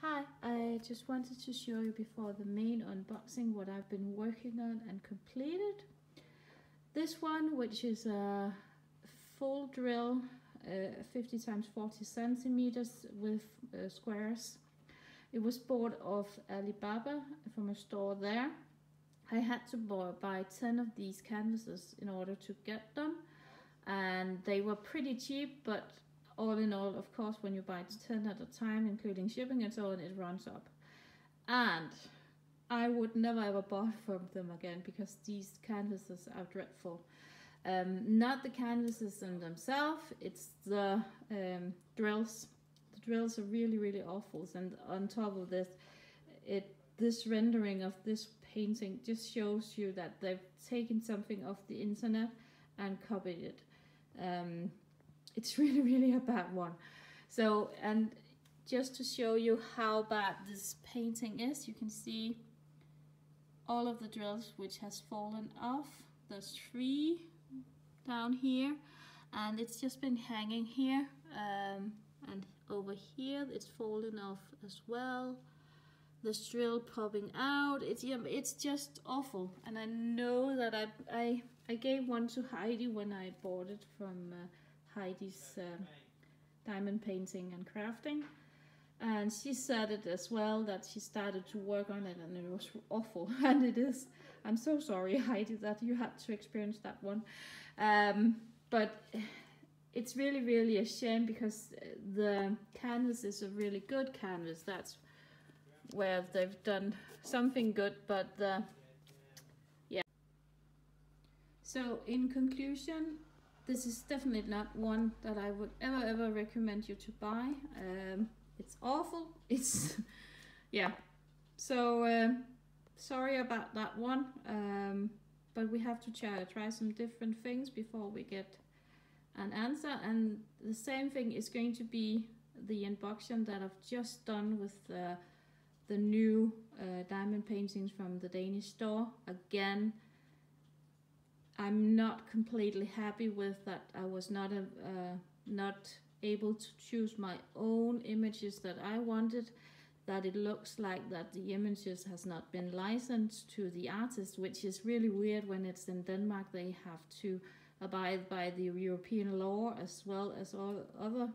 Hi, I just wanted to show you before the main unboxing what I've been working on and completed. This one, which is a full drill, 50 times 40 centimeters with squares. It was bought off Alibaba from a store there. I had to buy 10 of these canvases in order to get them, and they were pretty cheap, but all in all, of course, when you buy 10 at a time, including shipping and so on, it runs up. And I would never ever buy from them again because these canvases are dreadful. Not the canvases in themselves, it's the drills. The drills are really, really awful. And on top of this, this rendering of this painting just shows you that they've taken something off the internet and copied it. It's really, really a bad one. So, and just to show you how bad this painting is, you can see all of the drills which has fallen off. There's 3 down here, and it's just been hanging here, and over here it's fallen off as well. This drill popping out. It's just awful, and I know that I gave one to Heidi when I bought it from Heidi's diamond painting and crafting, and she said it as well, that she started to work on it and it was awful. And it is. I'm so sorry, Heidi, that you had to experience that one, but it's really, really a shame because the canvas is a really good canvas. That's where they've done something good, but yeah. So in conclusion, this is definitely not one that I would ever recommend you to buy. It's awful. It's yeah. So sorry about that one. But we have to try some different things before we get an answer. And the same thing is going to be the unboxing that I've just done with the new diamond paintings from the Danish store. Again, I'm not completely happy with that. I was not able to choose my own images that I wanted. That it looks like that the images has not been licensed to the artist, which is really weird. When it's in Denmark, they have to abide by the European law as well as all other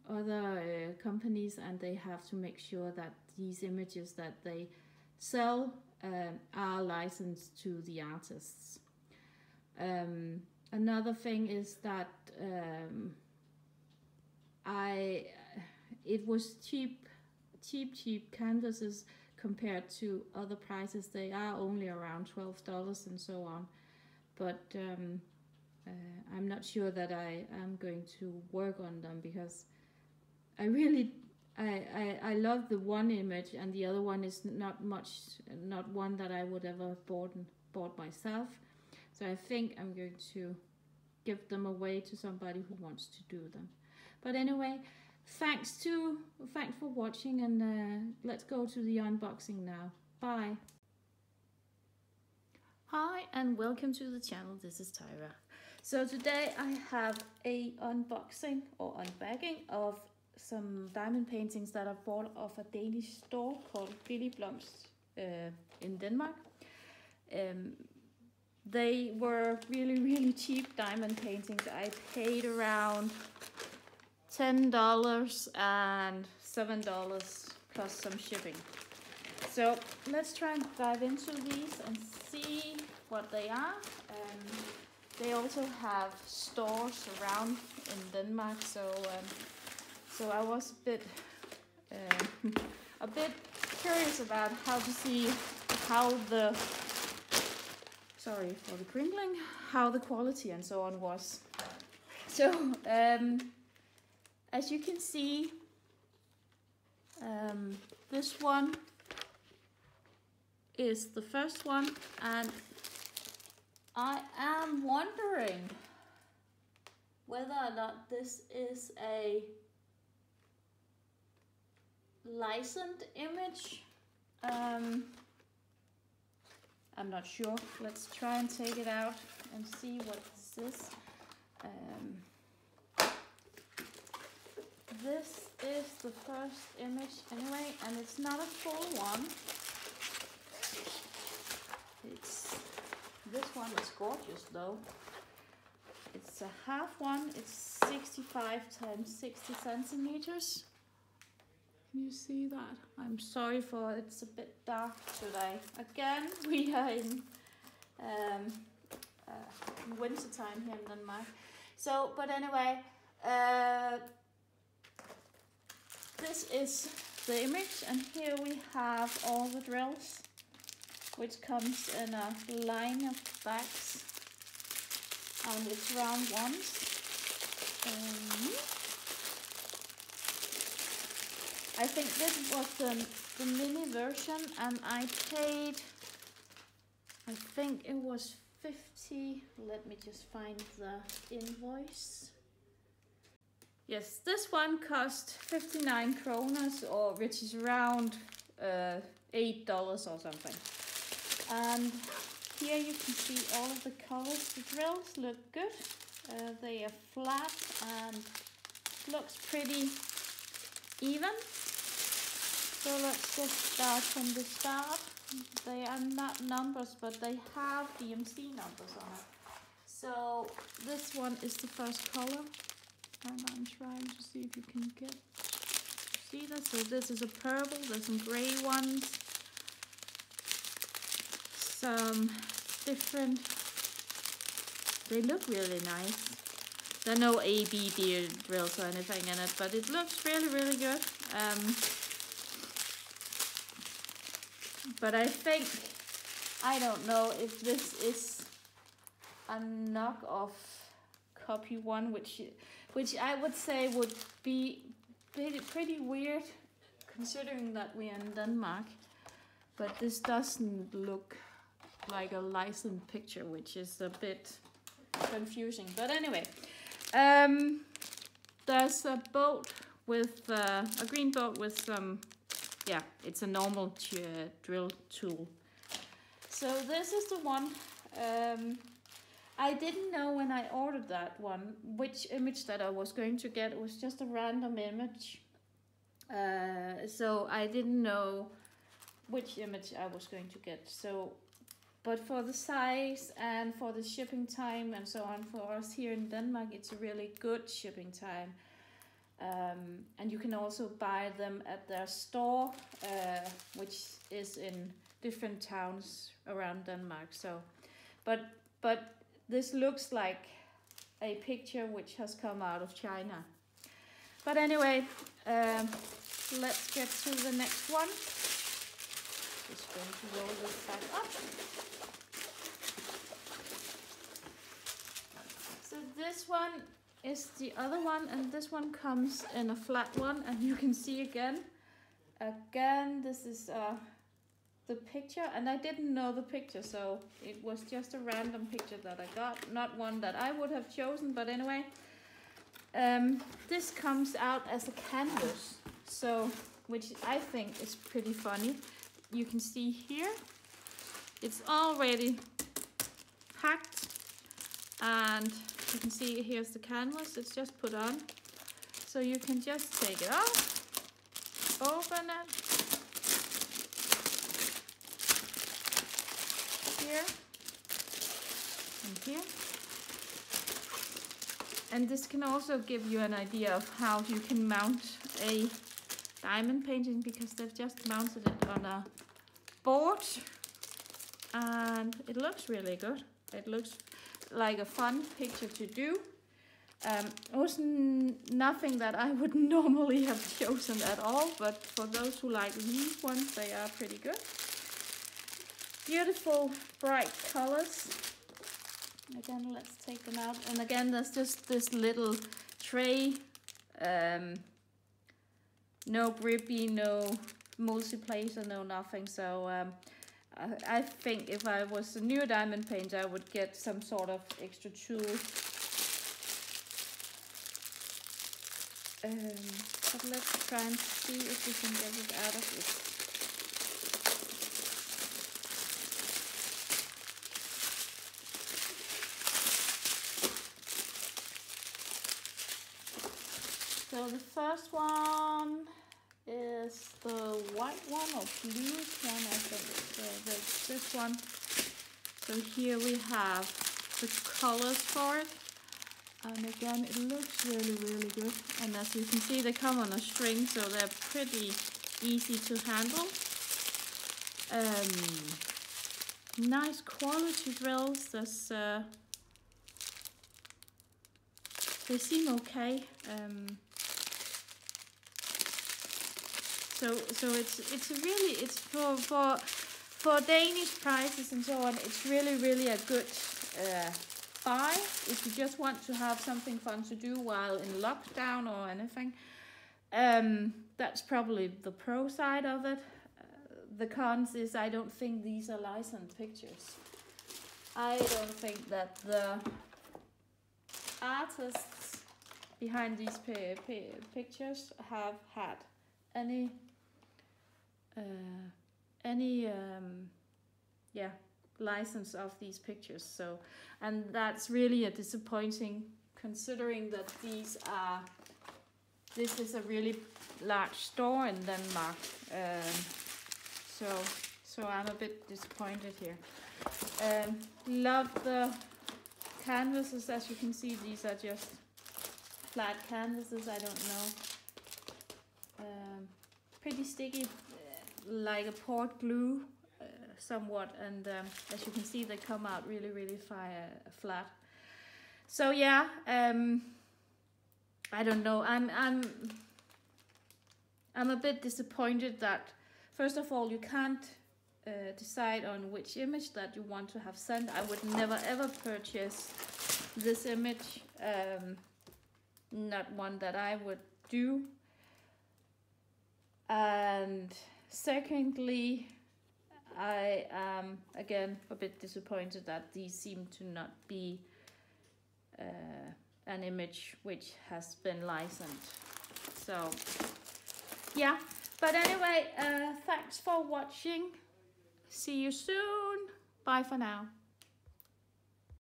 other companies, and they have to make sure that these images that they sell are licensed to the artists. Another thing is that it was cheap canvases compared to other prices. They are only around $12 and so on, but I'm not sure that I am going to work on them because I really I love the one image, and the other one is not one that I would ever bought myself. So I think I'm going to give them away to somebody who wants to do them. But anyway, thanks for watching, and let's go to the unboxing now. Bye. Hi and welcome to the channel. This is Tyra. So today I have a unboxing or unbagging of some diamond paintings that I bought off a Danish store called Billigblomst in Denmark. They were really, really cheap diamond paintings. I paid around $10 and $7 plus some shipping. So let's try and dive into these and see what they are. They also have stores around in Denmark, so I was a bit curious about how to see how the, sorry for the crinkling, how the quality and so on was. So as you can see, this one is the first one, and I am wondering whether or not this is a licensed image. I'm not sure. Let's try and take it out and see what this is. This is the first image anyway, and it's not a full one. This one is gorgeous though. It's a half one. It's 65 times 60 centimeters. Can you see that? I'm sorry for it's a bit dark today. Again, we are in winter time here in Denmark. So, but anyway, this is the image, and here we have all the drills, which comes in a line of bags, and it's round ones. I think this was the mini version, and I paid, I think it was 50, let me just find the invoice. Yes, this one cost 59 kroners, or which is around $8 or something. And here you can see all of the colors. The drills look good. They are flat and looks pretty even. So let's just start from the start. They are not numbers, but they have DMC numbers on it. So this one is the first color, and I'm trying to see if you can get to see this. So this is a purple, there's some gray ones, some different, they look really nice. There are no AB drills or anything in it, but it looks really good. But I think, I don't know if this is a knockoff copy one, which I would say would be pretty weird considering that we are in Denmark. But this doesn't look like a licensed picture, which is a bit confusing. But anyway, there's a boat with a green boat with some, yeah, it's a normal drill tool. So this is the one. I didn't know when I ordered that one which image that I was going to get. It was just a random image. So I didn't know which image I was going to get. So, but for the size and for the shipping time and so on, for us here in Denmark, it's a really good shipping time. And you can also buy them at their store, which is in different towns around Denmark. So, but this looks like a picture which has come out of China. But anyway, let's get to the next one. Just going to roll this back up. So this one is the other one, and this one comes in a flat one, and you can see again this is the picture, and I didn't know the picture, so it was just a random picture that I got, not one that I would have chosen. But anyway, this comes out as a canvas, so which I think is pretty funny. You can see here it's already packed, and you can see here's the canvas. It's just put on, so you can just take it off, open it here and here, and this can also give you an idea of how you can mount a diamond painting, because they've just mounted it on a board, and it looks really good. It looks like a fun picture to do. It was nothing that I would normally have chosen at all, but for those who like these ones, they are pretty good. Beautiful bright colors. Again, let's take them out. And again, there's just this little tray. No grippy, no multi-placer, no nothing. So I think if I was a new diamond painter, I would get some sort of extra tool. But let's try and see if we can get it out of it. So the first one is the white one or blue one, I think. So this one. So here we have the colors for it. And again, it looks really, really good. And as you can see, they come on a string, so they're pretty easy to handle. Nice quality drills. They seem okay. So it's for Danish prices and so on. It's really a good buy if you just want to have something fun to do while in lockdown or anything. That's probably the pro side of it. The cons is I don't think these are licensed pictures. I don't think that the artists behind these pictures have had any license of these pictures. So, and that's really a disappointing, considering that this is a really large store in Denmark. So I'm a bit disappointed here. Love the canvases. As you can see, these are just flat canvases. I don't know. Pretty sticky, like a port glue, somewhat. And as you can see, they come out really flat. So yeah, I don't know. I'm a bit disappointed that, first of all, you can't decide on which image that you want to have sent. I would never ever purchase this image. Not one that I would do. And secondly, I am again a bit disappointed that these seem to not be an image which has been licensed. So yeah, but anyway, thanks for watching. See you soon. Bye for now.